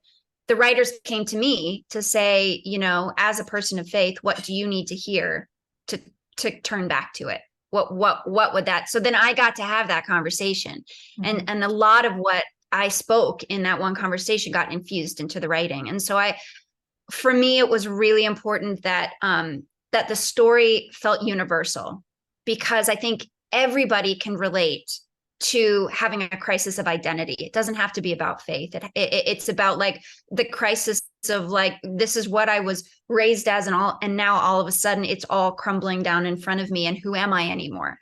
S1: the writers came to me to say, as a person of faith, what do you need to hear to turn back to it? What would that? So then I got to have that conversation, and a lot of what I spoke in that one conversation got infused into the writing. And so for me, it was really important that that the story felt universal, because I think everybody can relate to having a crisis of identity. It doesn't have to be about faith. It's about like the crisis of like, this is what I was raised as, and now all of a sudden it's all crumbling down in front of me, and who am I anymore?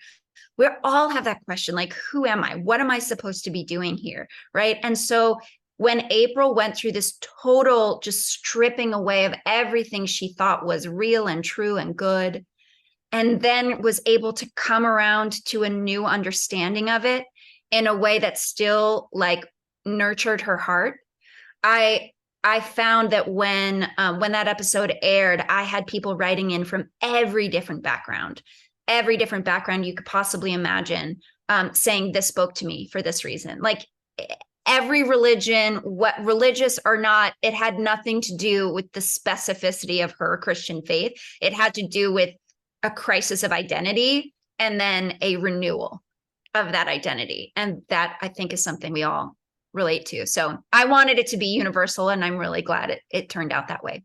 S1: We all have that question, like, who am I? What am I supposed to be doing here? Right. And so when April went through this total just stripping away of everything she thought was real and true and good, and then was able to come around to a new understanding of it in a way that still like nurtured her heart. I found that when that episode aired, I had people writing in from every different background you could possibly imagine, saying this spoke to me for this reason. Like every religion, what religious or not, it had nothing to do with the specificity of her Christian faith. It had to do with a crisis of identity and then a renewal of that identity. And that, I think, is something we all relate to. So I wanted it to be universal, and I'm really glad it turned out that way.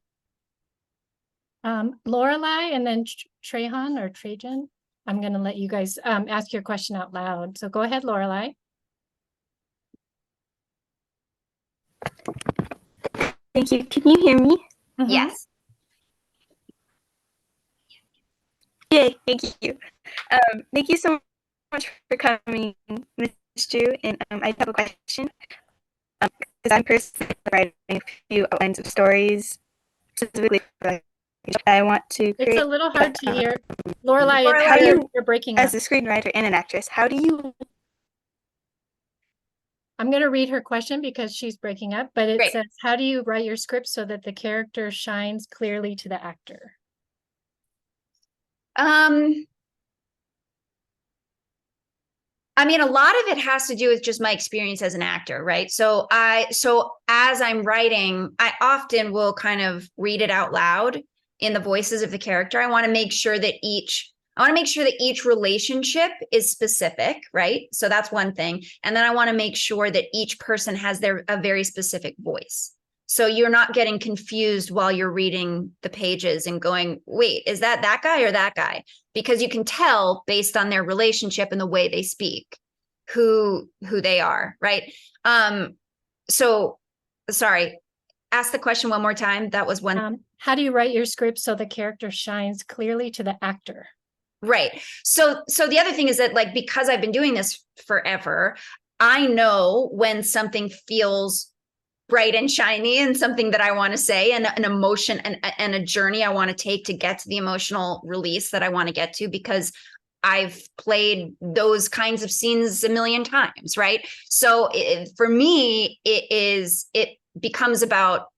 S2: Lorelai and then Trajan or Trajan. I'm going to let you guys ask your question out loud. So go ahead, Lorelai.
S7: Thank you. Can you hear me?
S2: Mhm.
S1: Yes.
S7: Yay, thank you. Thank you so much for coming, Ms. Ju. And I have a question. Because I'm personally writing a few outlines of stories, specifically for like, I want to
S2: It's a
S7: create.
S2: little hard to hear. Lorelai, it's
S1: Lorelai,
S2: you're breaking up.
S7: As a screenwriter and an actress, how do you?
S2: I'm going to read her question because she's breaking up, but it
S1: Great.
S2: says, how do you write your script so that the character shines clearly to the actor?
S1: I mean, a lot of it has to do with just my experience as an actor, right? So as I'm writing, I often will kind of read it out loud in the voices of the character. I want to make sure that each relationship is specific, right? So that's one thing. And then I want to make sure that each person has a very specific voice. So you're not getting confused while you're reading the pages and going, wait, is that guy or that guy? Because you can tell based on their relationship and the way they speak who they are, right? So sorry, ask the question one more time. That was one.
S2: How do you write your script so the character shines clearly to the actor?
S1: Right. So the other thing is that, like, because I've been doing this forever, I know when something feels bright and shiny and something that I want to say, and an emotion and a journey I want to take to get to the emotional release that I want to get to, because I've played those kinds of scenes a million times, right? So for me, it becomes about,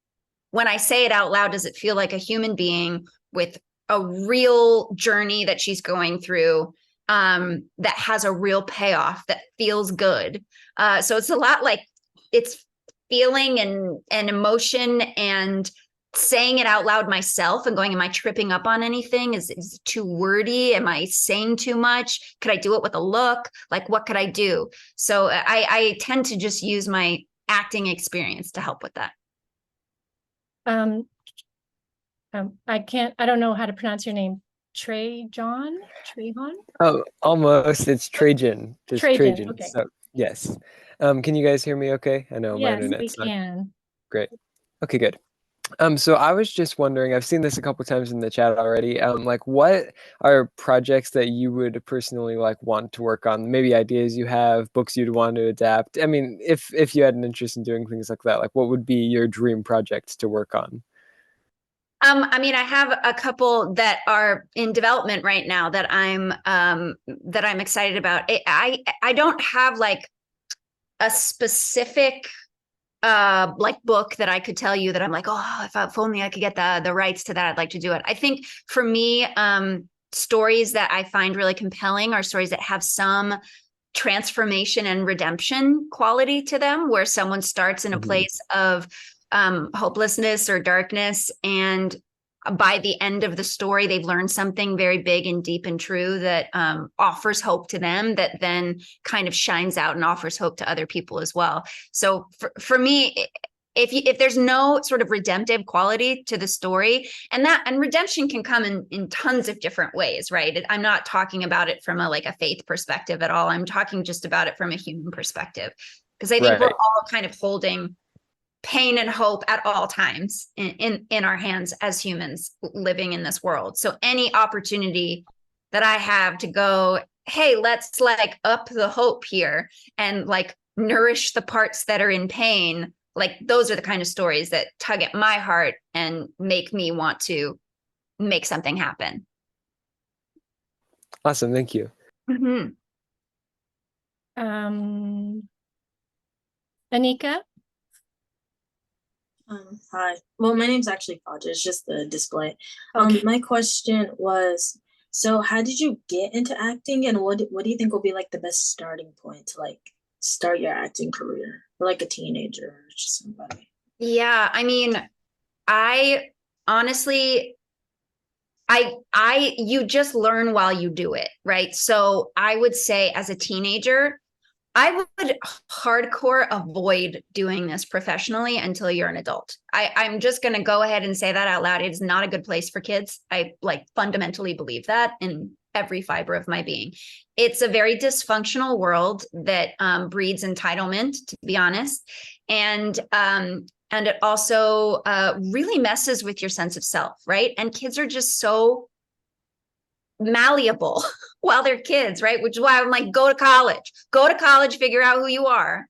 S1: when I say it out loud, does it feel like a human being with a real journey that she's going through, that has a real payoff, that feels good? So it's a lot like, it's feeling and emotion, and saying it out loud myself and going, am I tripping up on anything? Is it too wordy? Am I saying too much? Could I do it with a look? Like, what could I do? So I tend to just use my acting experience to help with that.
S2: I don't know how to pronounce your name. Trejon?
S8: Oh, almost. It's Trajan. Just Trajan.
S2: Okay.
S8: So, yes. Can you guys hear me okay? I know my
S2: Yes, we
S8: internet's not
S2: can.
S8: great. Okay, good. So I was just wondering, I've seen this a couple times in the chat already. Like, what are projects that you would personally like want to work on? Maybe ideas you have, books you'd want to adapt. I mean, if you had an interest in doing things like that, like what would be your dream project to work on?
S1: I mean, I have a couple that are in development right now that I'm excited about. I don't have like a specific like book that I could tell you that I'm like, oh, if only I could get the rights to that, I'd like to do it. I think for me, stories that I find really compelling are stories that have some transformation and redemption quality to them, where someone starts in a place of hopelessness or darkness, and by the end of the story, they've learned something very big and deep and true that offers hope to them, that then kind of shines out and offers hope to other people as well. So for me, if there's no sort of redemptive quality to the story, and redemption can come in tons of different ways, right? I'm not talking about it from a faith perspective at all. I'm talking just about it from a human perspective, because I think we're all kind of holding pain and hope at all times in our hands as humans living in this world. So any opportunity that I have to go, hey, let's like up the hope here and like nourish the parts that are in pain, like those are the kind of stories that tug at my heart and make me want to make something happen.
S8: Awesome, thank you.
S1: Mm-hmm.
S2: Anika?
S9: Hi. Well, my name's actually Faja. It's just the display.
S2: Okay.
S9: My question was, so how did you get into acting, and what do you think will be like the best starting point to like start your acting career, or like a teenager or just somebody?
S1: Yeah, I mean, I honestly, you just learn while you do it, right? So I would say as a teenager, I would hardcore avoid doing this professionally until you're an adult. I'm just going to go ahead and say that out loud. It is not a good place for kids. I like fundamentally believe that in every fiber of my being. It's a very dysfunctional world that breeds entitlement, to be honest. And And it also really messes with your sense of self, right? And kids are just so malleable while they're kids, right? Which is why I'm like, go to college, figure out who you are,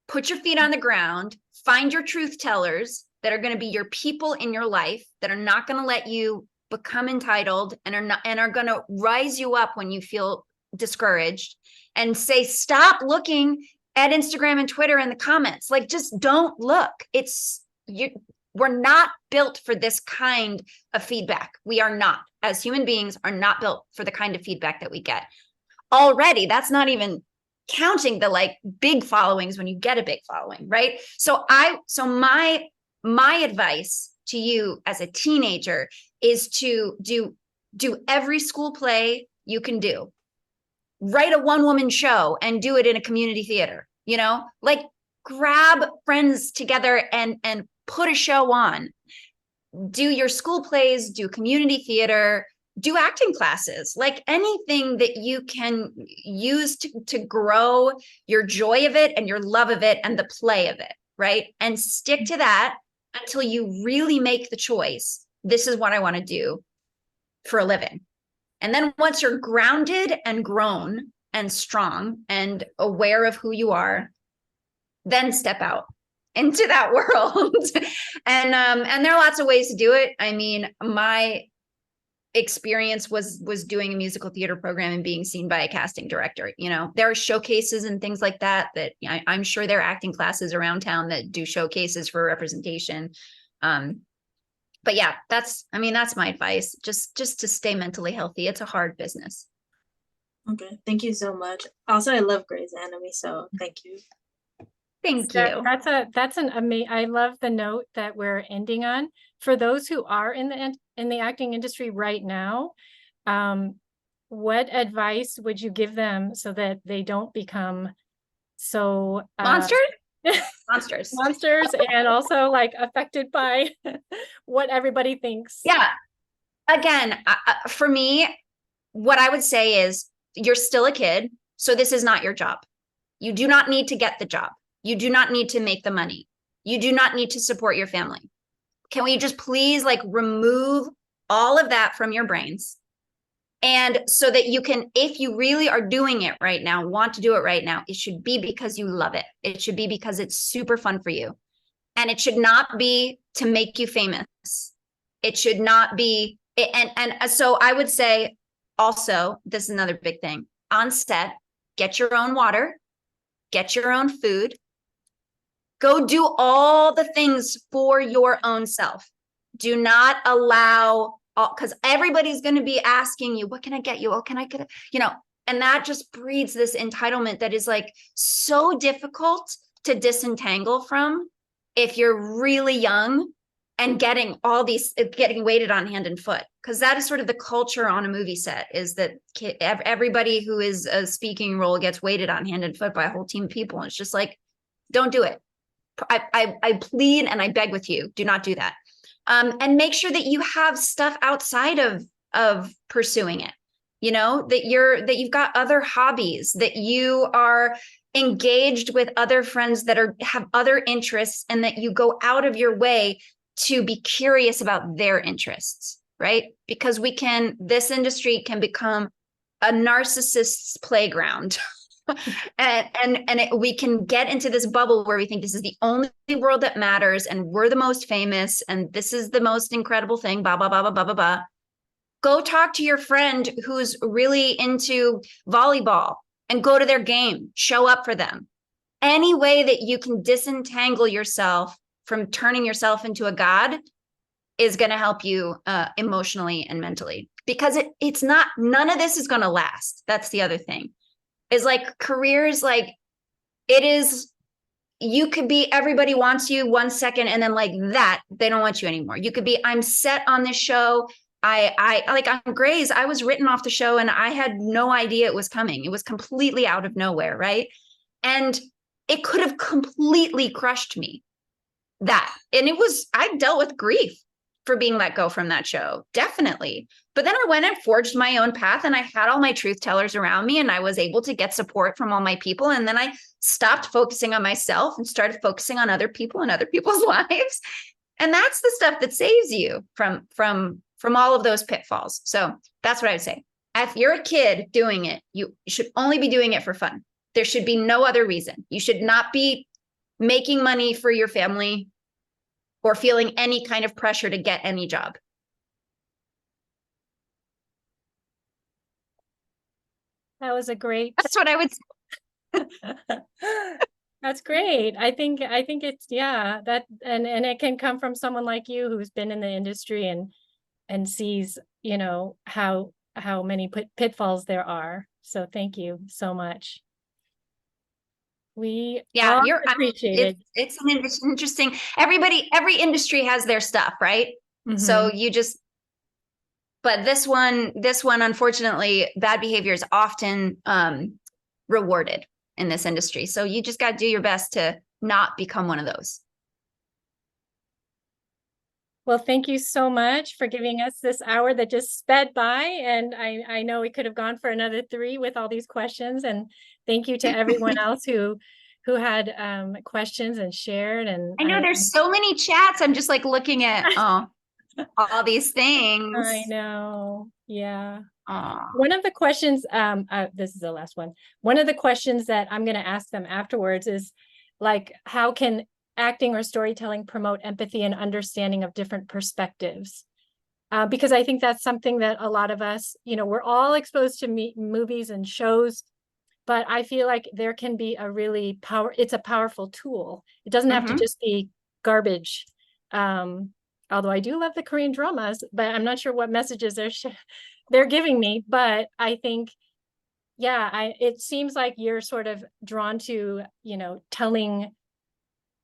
S1: put your feet on the ground, find your truth tellers that are going to be your people in your life, that are not going to let you become entitled and are going to rise you up when you feel discouraged, and say, stop looking at Instagram and Twitter in the comments. Like, just don't look. We're not built for this kind of feedback. We are not, as human beings, are not built for the kind of feedback that we get. Already, that's not even counting the like big followings when you get a big following, right? So my advice to you as a teenager is to do every school play you can do. Write a one-woman show and do it in a community theater, like grab friends together and put a show on. Do your school plays, do community theater, do acting classes, like anything that you can use to grow your joy of it and your love of it and the play of it, right? And stick to that until you really make the choice. This is what I want to do for a living. And then once you're grounded and grown and strong and aware of who you are, then step out into that world. And there are lots of ways to do it. I mean, my experience was doing a musical theater program and being seen by a casting director. There are showcases and things like that I'm sure there are acting classes around town that do showcases for representation. But yeah, that's my advice. Just to stay mentally healthy. It's a hard business.
S9: Okay, thank you so much. Also, I love Grey's Anatomy, so thank you.
S1: Thank you.
S2: That's an amazing. I love the note that we're ending on. For those who are in the acting industry right now, what advice would you give them so that they don't become so monsters and also like affected by what everybody thinks?
S1: Yeah. Again, for me, what I would say is you're still a kid, so this is not your job. You do not need to get the job. You do not need to make the money. You do not need to support your family. Can we just please like remove all of that from your brains? And so that you can, if you really are doing it right now, want to do it right now, it should be because you love it. It should be because it's super fun for you. And it should not be to make you famous. It should not be, and so I would say also, this is another big thing. On set, get your own water, get your own food, go do all the things for your own self. Do not allow, because everybody's going to be asking you, what can I get you? What can I get? And that just breeds this entitlement that is like so difficult to disentangle from if you're really young and getting weighted on hand and foot. Because that is sort of the culture on a movie set, is that everybody who is a speaking role gets weighted on hand and foot by a whole team of people. And it's just like, don't do it. I plead and I beg with you, do not do that. And make sure that you have stuff outside of pursuing it, that you've got other hobbies, that you are engaged with other friends that have other interests, and that you go out of your way to be curious about their interests, right? Because this industry can become a narcissist's playground. We can get into this bubble where we think this is the only world that matters, and we're the most famous, and this is the most incredible thing, blah, blah, blah, blah, blah, blah, blah. Go talk to your friend who's really into volleyball and go to their game, show up for them. Any way that you can disentangle yourself from turning yourself into a god is going to help you emotionally and mentally, because it's not, none of this is going to last. That's the other thing. Is like careers, like it is, you could be, everybody wants you 1 second, and then like that, they don't want you anymore. You could be, I'm set on this show. I like on Grey's, I was written off the show and I had no idea it was coming. It was completely out of nowhere, right? And it could have completely crushed me. And I dealt with grief for being let go from that show, definitely. But then I went and forged my own path, and I had all my truth tellers around me, and I was able to get support from all my people. And then I stopped focusing on myself and started focusing on other people and other people's lives. And that's the stuff that saves you from all of those pitfalls. So that's what I would say. If you're a kid doing it, you should only be doing it for fun. There should be no other reason. You should not be making money for your family or feeling any kind of pressure to get any job.
S2: That was a great.
S1: That's what I would say.
S2: That's great. I think it's, yeah, that, and it can come from someone like you who's been in the industry and sees, you know, how many pitfalls there are. So thank you so much. We
S1: You're
S2: appreciate it.
S1: It's an interesting, every industry has their stuff, right? So you just, but this one, unfortunately, bad behavior is often rewarded in this industry. So you just got to do your best to not become one of those.
S2: Well, thank you so much for giving us this hour that just sped by. And I know we could have gone for another 3 with all these questions. And thank you to everyone else who had questions and shared. And
S1: I know there's so many chats. I'm just like looking at all these things.
S2: I know. Yeah.
S1: Aww.
S2: One of the questions, this is the last one. One of the questions that I'm going to ask them afterwards is like, how can acting or storytelling promote empathy and understanding of different perspectives? Because I think that's something that a lot of us, you know, we're all exposed to movies and shows, but I feel like there can be it's a powerful tool. It doesn't have to just be garbage. Although I do love the Korean dramas, but I'm not sure what messages they're giving me. But I think, yeah, it seems like you're sort of drawn to, you know, telling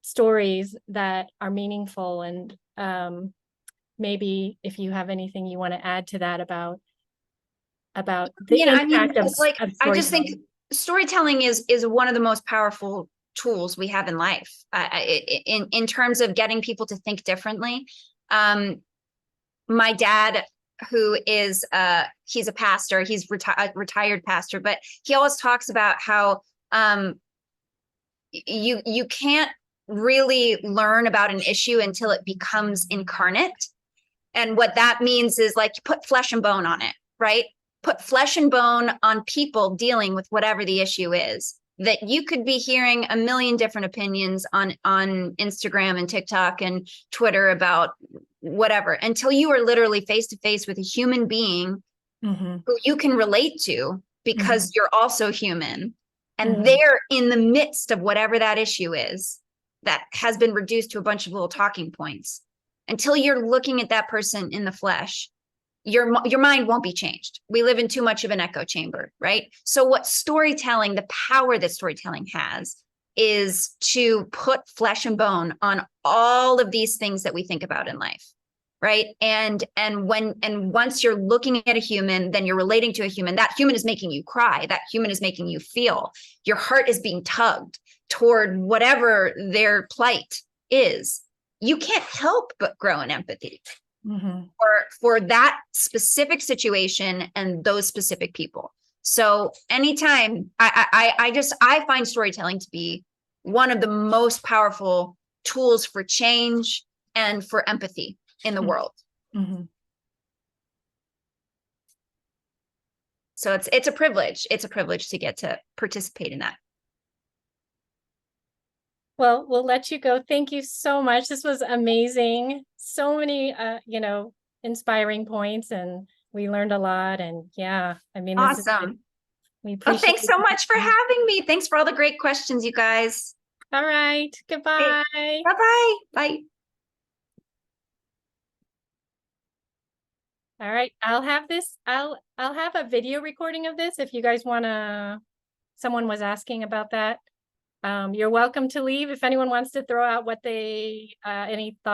S2: stories that are meaningful. And maybe if you have anything you want to add to that about the impact of
S1: I just think storytelling is one of the most powerful tools we have in life, in terms of getting people to think differently. My dad, who is he's a pastor, he's a retired pastor, but he always talks about how you can't really learn about an issue until it becomes incarnate. And what that means is like you put flesh and bone on it, right? Put flesh and bone on people dealing with whatever the issue is. That you could be hearing a million different opinions on Instagram and TikTok and Twitter about whatever, until you are literally face to face with a human being who you can relate to because you're also human. And they're in the midst of whatever that issue is that has been reduced to a bunch of little talking points. Until you're looking at that person in the flesh, your mind won't be changed. We live in too much of an echo chamber, right? So what storytelling, the power that storytelling has, is to put flesh and bone on all of these things that we think about in life, right? And once you're looking at a human, then you're relating to a human. That human is making you cry. That human is making you feel. Your heart is being tugged toward whatever their plight is. You can't help but grow in empathy for that specific situation and those specific people. So anytime I find storytelling to be one of the most powerful tools for change and for empathy in the world. So it's a privilege. It's a privilege to get to participate in that.
S2: Well, we'll let you go. Thank you so much. This was amazing. So many, inspiring points, and we learned a lot. And yeah, I mean,
S1: awesome.
S2: We appreciate
S1: thanks so much for having me. Thanks for all the great questions, you guys.
S2: All right. Goodbye.
S1: Okay. Bye-bye. Bye.
S2: All right. I'll have have a video recording of this if you guys want to. Someone was asking about that. You're welcome to leave if anyone wants to throw out what any thoughts.